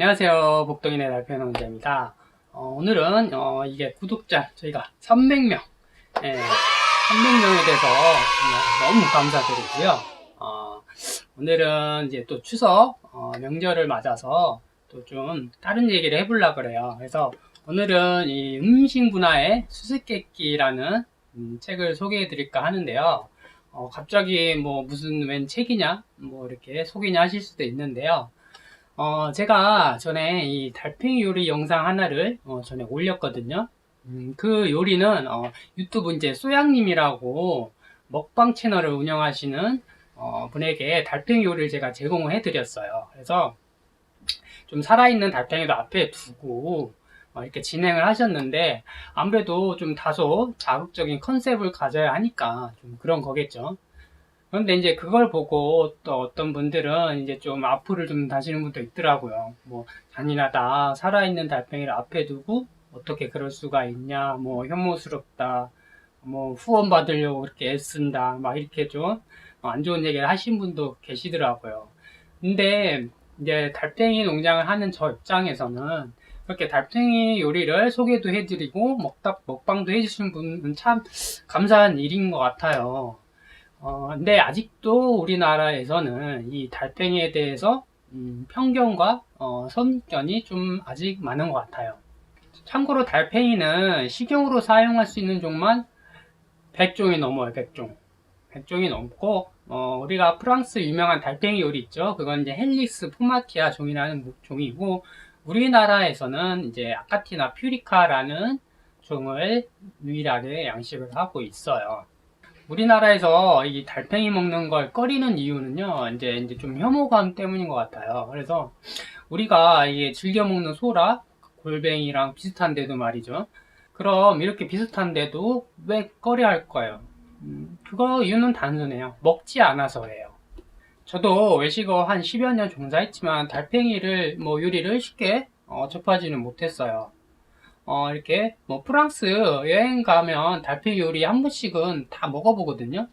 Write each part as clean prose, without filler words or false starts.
안녕하세요. 복동인의 달팽이농장입니다. 오늘은 이게 구독자 저희가 300명, 300명에 대해서 너무 감사드리고요. 오늘은 이제 또 추석 명절을 맞아서 또 좀 다른 얘기를 해보려고 그래요. 그래서 오늘은 이 음식 문화의 수수께끼라는 책을 소개해 드릴까 하는데요. 갑자기 뭐 무슨 웬 책이냐 뭐 이렇게 소개냐 하실 수도 있는데요. 제가 전에 이 달팽이 요리 영상 하나를 전에 올렸거든요. 그 요리는 유튜브 이제 소양님이라고 먹방 채널을 운영하시는 분에게 달팽이 요리를 제가 제공을 해드렸어요. 그래서 좀 살아있는 달팽이도 앞에 두고 이렇게 진행을 하셨는데, 아무래도 좀 다소 자극적인 컨셉을 가져야 하니까 좀 그런 거겠죠. 그런데 이제 그걸 보고 또 어떤 분들은 이제 좀 악플을 좀 다시는 분도 있더라고요. 뭐, 잔인하다. 살아있는 달팽이를 앞에 두고 어떻게 그럴 수가 있냐. 뭐, 혐오스럽다. 뭐, 후원 받으려고 그렇게 애쓴다. 막 이렇게 좀 안 좋은 얘기를 하신 분도 계시더라고요. 근데 이제 달팽이 농장을 하는 저 입장에서는 그렇게 달팽이 요리를 소개도 해드리고 먹방도 해주신 분은 참 감사한 일인 것 같아요. 근데 아직도 우리나라에서는 이 달팽이에 대해서 편견과 선입견이 좀 아직 많은 것 같아요. 참고로 달팽이는 식용으로 사용할 수 있는 종만 100종이 넘어요. 100종. 100종이 넘고 우리가 프랑스 유명한 달팽이 요리 있죠. 그건 이제 헬릭스 포마티아 종이라는 종이고, 우리나라에서는 이제 아카티나 퓨리카라는 종을 유일하게 양식을 하고 있어요. 우리나라에서 이 달팽이 먹는 걸 꺼리는 이유는요, 이제 좀 혐오감 때문인 것 같아요. 그래서 우리가 이게 즐겨 먹는 소라, 골뱅이랑 비슷한데도 말이죠. 그럼 이렇게 비슷한데도 왜 꺼려 할 거예요? 그거 이유는 단순해요. 먹지 않아서예요. 저도 외식어 한 10여 년 종사했지만 달팽이를 요리를 쉽게 접하지는 못했어요. 이렇게 뭐 프랑스 여행 가면 달팽이 요리 한 번씩은 다 먹어보거든요.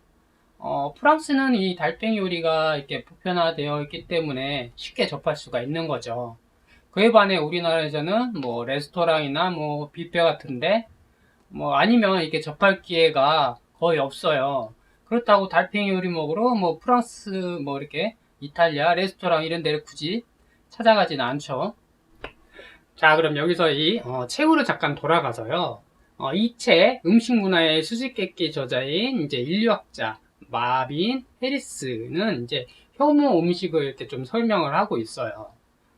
프랑스는 이 달팽이 요리가 이렇게 보편화되어 있기 때문에 쉽게 접할 수가 있는 거죠. 그에 반해 우리나라에서는 뭐 레스토랑이나 뭐 뷔페 같은데 뭐 아니면 이렇게 접할 기회가 거의 없어요. 그렇다고 달팽이 요리 먹으러 뭐 프랑스 뭐 이렇게 이탈리아 레스토랑 이런 데를 굳이 찾아가진 않죠. 자, 그럼 여기서 이 책으로 잠깐 돌아가서요. 이 책 음식 문화의 수수께끼 저자인 이제 인류학자 마빈 해리스는 이제 혐오 음식을 이렇게 좀 설명을 하고 있어요.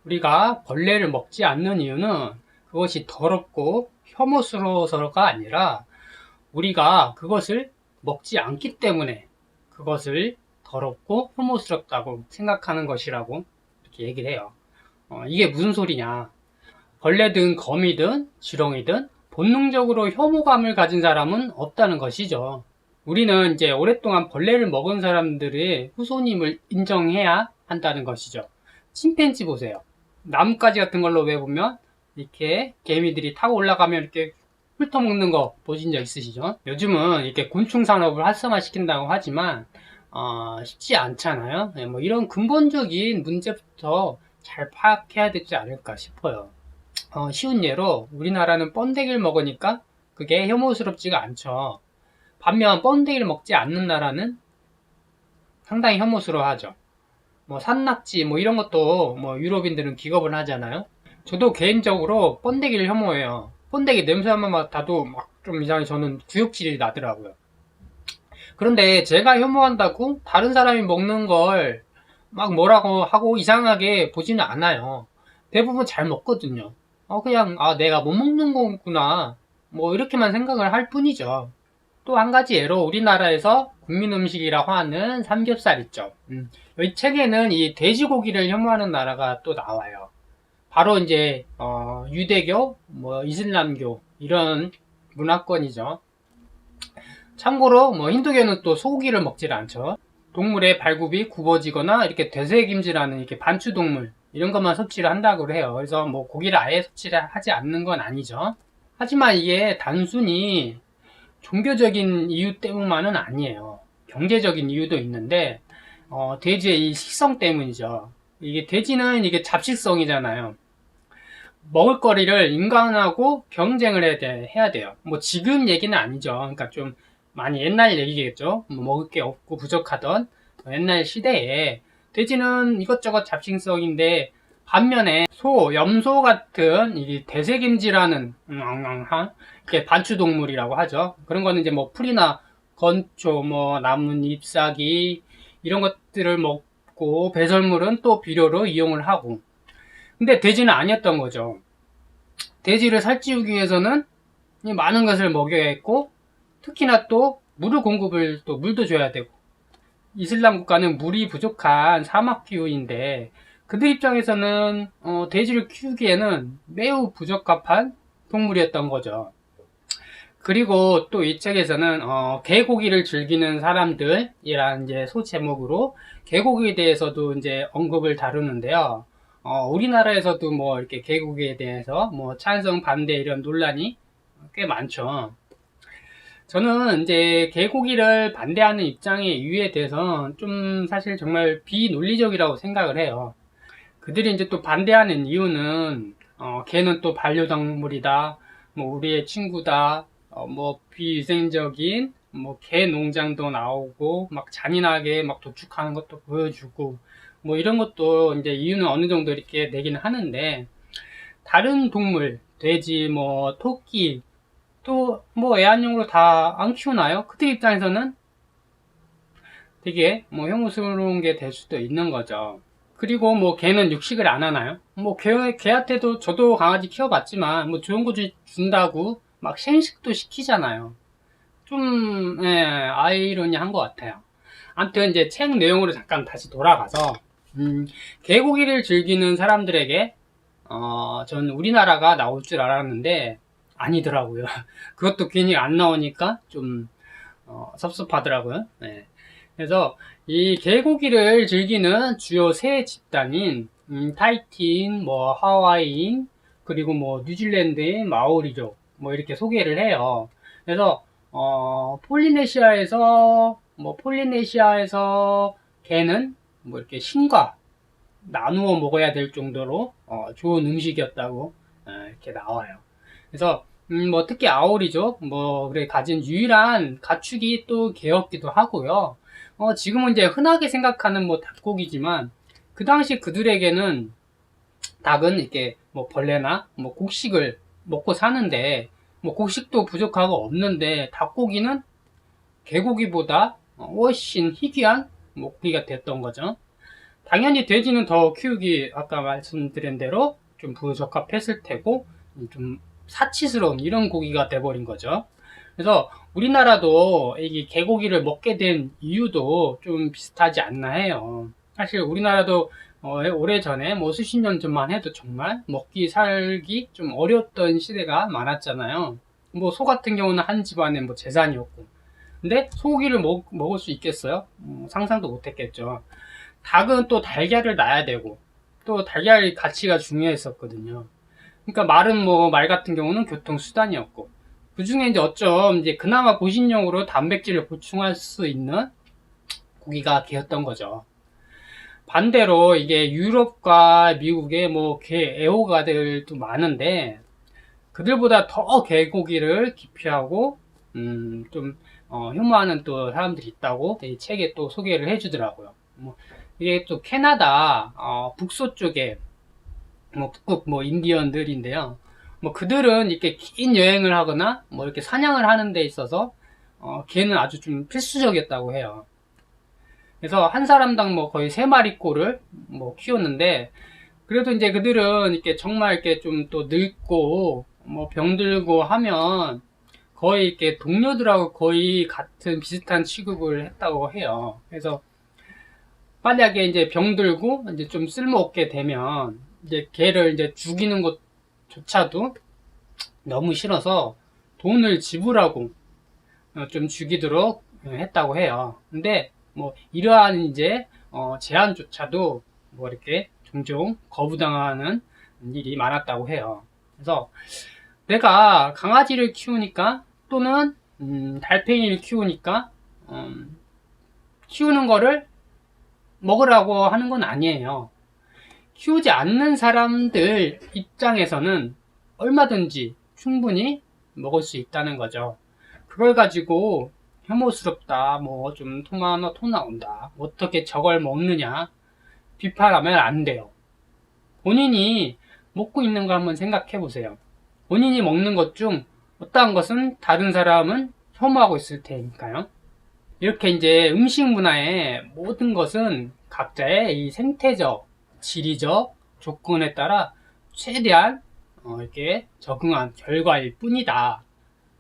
우리가 벌레를 먹지 않는 이유는 그것이 더럽고 혐오스러워서가 아니라 우리가 그것을 먹지 않기 때문에 그것을 더럽고 혐오스럽다고 생각하는 것이라고 이렇게 얘기를 해요. 이게 무슨 소리냐? 벌레든 거미든 지렁이든 본능적으로 혐오감을 가진 사람은 없다는 것이죠. 우리는 이제 오랫동안 벌레를 먹은 사람들의 후손임을 인정해야 한다는 것이죠. 침팬지 보세요. 나뭇가지 같은 걸로 왜 보면 이렇게 개미들이 타고 올라가면 이렇게 훑어먹는 거 보신 적 있으시죠? 요즘은 이렇게 곤충 산업을 활성화시킨다고 하지만 쉽지 않잖아요. 네, 뭐 이런 근본적인 문제부터 잘 파악해야 되지 않을까 싶어요. 쉬운 예로 우리나라는 번데기를 먹으니까 그게 혐오스럽지가 않죠. 반면 번데기를 먹지 않는 나라는 상당히 혐오스러워하죠. 뭐 산낙지 뭐 이런 것도 뭐 유럽인들은 기겁을 하잖아요. 저도 개인적으로 번데기를 혐오해요. 번데기 냄새만 맡아도 막 좀 이상하게 저는 구역질이 나더라고요. 그런데 제가 혐오한다고 다른 사람이 먹는 걸 막 뭐라고 하고 이상하게 보지는 않아요. 대부분 잘 먹거든요. 그냥 내가 못 먹는 거구나 뭐 이렇게만 생각을 할 뿐이죠. 또 한 가지 예로 우리나라에서 국민 음식이라고 하는 삼겹살 있죠. 이 책에는 이 돼지고기를 혐오하는 나라가 또 나와요. 바로 이제 유대교, 뭐 이슬람교 이런 문화권이죠. 참고로 뭐 힌두교는 또 소고기를 먹질 않죠. 동물의 발굽이 굽어지거나 이렇게 되새김질하는 이렇게 반추동물 이런 것만 섭취를 한다고 해요. 그래서 뭐 고기를 아예 섭취를 하지 않는 건 아니죠. 하지만 이게 단순히 종교적인 이유 때문만은 아니에요. 경제적인 이유도 있는데 돼지의 이 식성 때문이죠. 이게 돼지는 이게 잡식성이잖아요. 먹을거리를 인간하고 경쟁을 해야 돼요. 뭐 지금 얘기는 아니죠. 그러니까 좀 많이 옛날 얘기겠죠. 뭐 먹을 게 없고 부족하던 옛날 시대에 돼지는 이것저것 잡식성인데, 반면에 염소 같은 이 대세김지라는 이렇게 반추동물이라고 하죠. 그런 거는 이제 뭐 풀이나 건초, 뭐 나뭇잎, 잎사귀 이런 것들을 먹고, 배설물은 또 비료로 이용을 하고. 근데 돼지는 아니었던 거죠. 돼지를 살찌우기 위해서는 많은 것을 먹여야 했고, 특히나 또 물도 줘야 되고. 이슬람 국가는 물이 부족한 사막 기후인데, 그들 입장에서는 돼지를 키우기에는 매우 부적합한 동물이었던 거죠. 그리고 또 이 책에서는 개고기를 즐기는 사람들이라는 이제 소제목으로 개고기에 대해서도 이제 언급을 다루는데요. 우리나라에서도 뭐 이렇게 개고기에 대해서 뭐 찬성 반대 이런 논란이 꽤 많죠. 저는 이제 개고기를 반대하는 입장의 이유에 대해서 좀 사실 정말 비논리적이라고 생각을 해요. 그들이 이제 또 반대하는 이유는 개는 또 반려동물이다, 뭐 우리의 친구다, 뭐 비위생적인 뭐 개 농장도 나오고 막 잔인하게 막 도축하는 것도 보여주고, 뭐 이런 것도 이제 이유는 어느 정도 이렇게 내기는 하는데, 다른 동물, 돼지, 뭐 토끼, 또 뭐 애완용으로 다 안 키우나요? 그들 입장에서는 되게 뭐 혐오스러운 게 될 수도 있는 거죠. 그리고 뭐 개는 육식을 안 하나요? 뭐 개한테도, 저도 강아지 키워봤지만 뭐 좋은 거 준다고 막 생식도 시키잖아요. 좀 아이러니한 것 같아요. 아무튼 이제 책 내용으로 잠깐 다시 돌아가서, 개고기를 즐기는 사람들에게 전 우리나라가 나올 줄 알았는데 아니더라고요. 그것도 괜히 안 나오니까 좀 섭섭하더라고요. 네. 그래서 이 개고기를 즐기는 주요 세 집단인 타이틴, 뭐 하와이인, 그리고 뭐 뉴질랜드인 마오리족, 뭐 이렇게 소개를 해요. 그래서 폴리네시아에서 개는 뭐 이렇게 신과 나누어 먹어야 될 정도로 좋은 음식이었다고 이렇게 나와요. 그래서 뭐 특히 아오리족 뭐 그래 가진 유일한 가축이 또 개였기도 하고요. 지금은 이제 흔하게 생각하는 뭐 닭고기지만, 그 당시 그들에게는 닭은 이렇게 뭐 벌레나 뭐 곡식을 먹고 사는데, 뭐 곡식도 부족하고 없는데 닭고기는 개고기보다 훨씬 희귀한 먹기가 됐던 거죠. 당연히 돼지는 더 키우기, 아까 말씀드린 대로 좀 부적합했을 테고, 좀 사치스러운 이런 고기가 돼버린 거죠. 그래서 우리나라도 이 개고기를 먹게 된 이유도 좀 비슷하지 않나 해요. 사실 우리나라도 오래전에 뭐 수십 년 전만 해도 정말 먹기 살기 좀 어려웠던 시대가 많았잖아요. 뭐 소 같은 경우는 한 집안에 뭐 재산이었고, 근데 소고기를 먹을 수 있겠어요? 상상도 못했겠죠. 닭은 또 달걀을 낳아야 되고, 또 달걀 가치가 중요했었거든요. 그러니까 말 같은 경우는 교통수단이었고, 그 중에 이제 어쩜 이제 그나마 보신용으로 단백질을 보충할 수 있는 고기가 개였던 거죠. 반대로 이게 유럽과 미국에 뭐 개 애호가들도 많은데, 그들보다 더 개고기를 기피하고 좀 혐오하는 또 사람들이 있다고 이 책에 또 소개를 해주더라고요. 뭐 이게 또 캐나다 북서쪽에 뭐 북극 뭐 인디언들인데요. 뭐 그들은 이렇게 긴 여행을 하거나 뭐 이렇게 사냥을 하는 데 있어서 개는 아주 좀 필수적이었다고 해요. 그래서 한 사람당 뭐 거의 3마리꼴을 뭐 키웠는데, 그래도 이제 그들은 이렇게 정말 이렇게 좀 또 늙고 뭐 병들고 하면 거의 이렇게 동료들하고 거의 같은 비슷한 취급을 했다고 해요. 그래서 만약에 이제 병들고 이제 좀 쓸모없게 되면 이제 개를 이제 죽이는 것조차도 너무 싫어서 돈을 지불하고 좀 죽이도록 했다고 해요. 근데 뭐 이러한 이제 제한조차도 뭐 이렇게 종종 거부당하는 일이 많았다고 해요. 그래서 내가 강아지를 키우니까, 또는 달팽이를 키우니까 키우는 거를 먹으라고 하는 건 아니에요. 키우지 않는 사람들 입장에서는 얼마든지 충분히 먹을 수 있다는 거죠. 그걸 가지고 혐오스럽다, 뭐 좀 토 나온다, 어떻게 저걸 먹느냐 비판하면 안 돼요. 본인이 먹고 있는 거 한번 생각해 보세요. 본인이 먹는 것 중 어떠한 것은 다른 사람은 혐오하고 있을 테니까요. 이렇게 이제 음식 문화의 모든 것은 각자의 이 생태적, 지리적 조건에 따라 최대한 이렇게 적응한 결과일 뿐이다.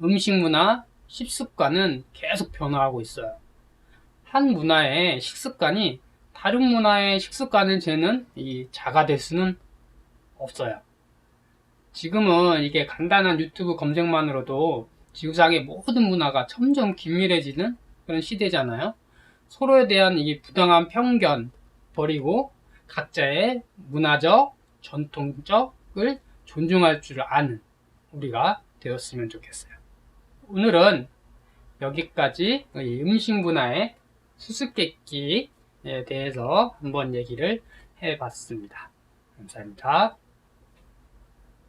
음식 문화, 식습관은 계속 변화하고 있어요. 한 문화의 식습관이 다른 문화의 식습관을 재는 이 자가 될 수는 없어요. 지금은 이게 간단한 유튜브 검색만으로도 지구상의 모든 문화가 점점 긴밀해지는 그런 시대잖아요. 서로에 대한 이 부당한 편견 버리고 각자의 문화적, 전통적을 존중할 줄 아는 우리가 되었으면 좋겠어요. 오늘은 여기까지 음식 문화의 수수께끼에 대해서 한번 얘기를 해봤습니다. 감사합니다.